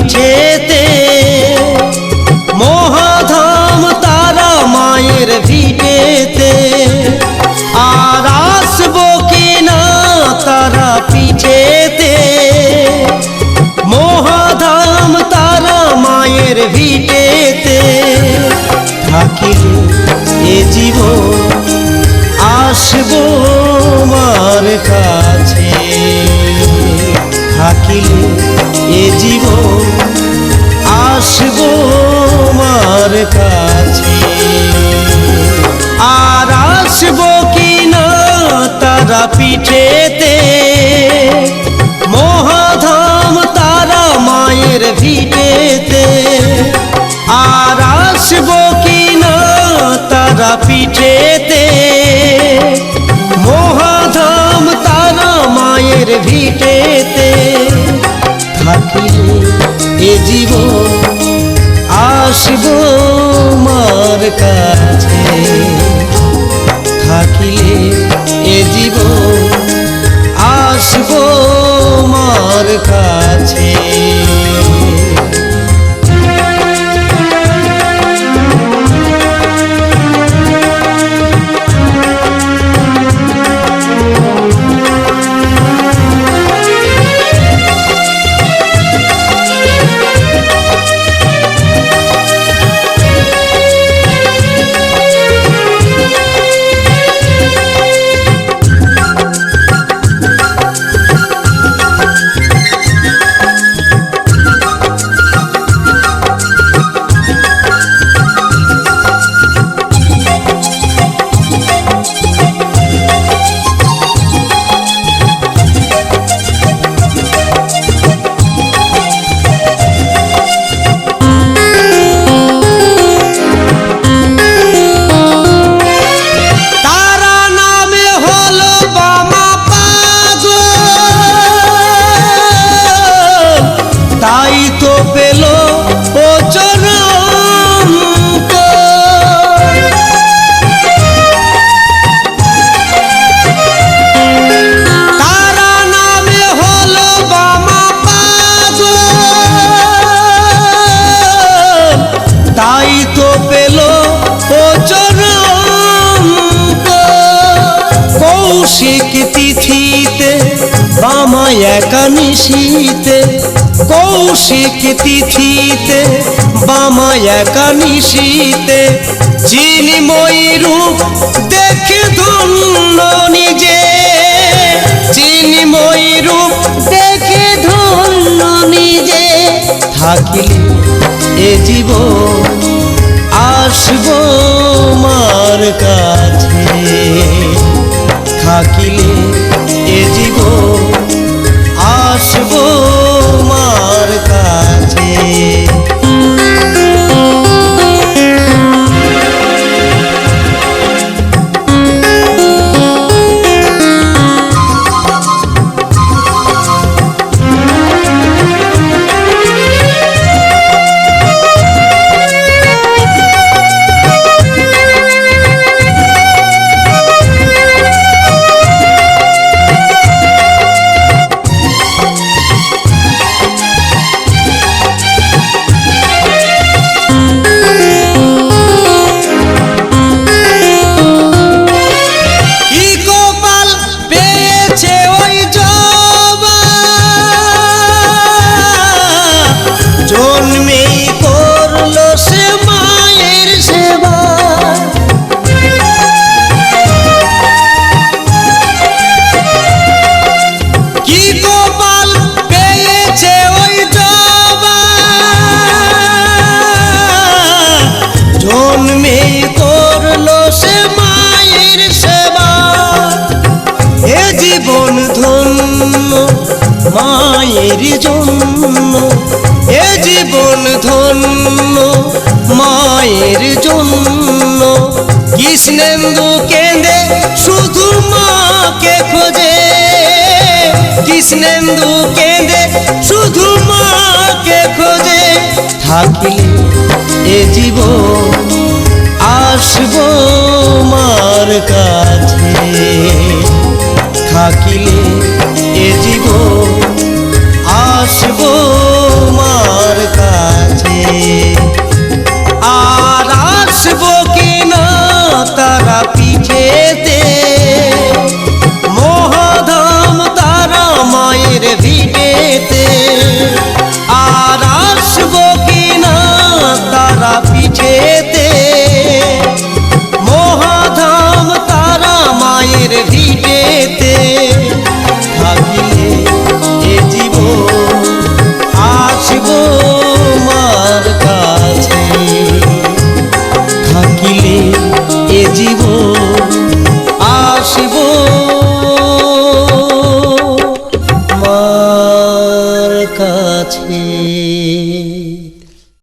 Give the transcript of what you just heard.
পিঠেতে, মহাধাম তারা মায়ের ভিটেতে। আর আসবো কিনা তারা পিঠেতে, মহাধাম তারা মায়ের ভিটেতে। থাকিলে এ জীবন আসবো মার কাছে, থাকিলে এ জীবন আসবো মার কাছে। আর আসবো কিনা তারা পিঠেতে, মহাধাম তারা মায়ের ভিটেতে। আর আসবো কিনা তারা পিঠেতে, মহাধাম তারা মায়ের ভিটেতে। থাকিলে এ জীবন আসবো মার কাছে, থাকিলে এ জীবন আসবো মার কাছে। কৌশিক তিথিতে বামা একানিশীতে, কৌশিক তিথিতে বামা একানিশীতে। চিন্ময়ী রূপ দেখে ধন্য নিজে, চিন্ময়ী রূপ দেখে ধন্য নিজে। থাকিলে এ জীবন আসবো মার কাছে, থাকিলে এ জীবন আসবো মার কাছে। মায়ের জন্য এ জীবন ধন্য, মায়ের জন্য। কৃষ্ণেন্দু কেঁদে শুধু মাকে খোঁজে, কৃষ্ণেন্দু কেঁদে শুধু মাকে খোঁজে। থাকিলে এ জীবন আসবো মার কাছে, থাকিলে এ জীবন আসবো মার জীবন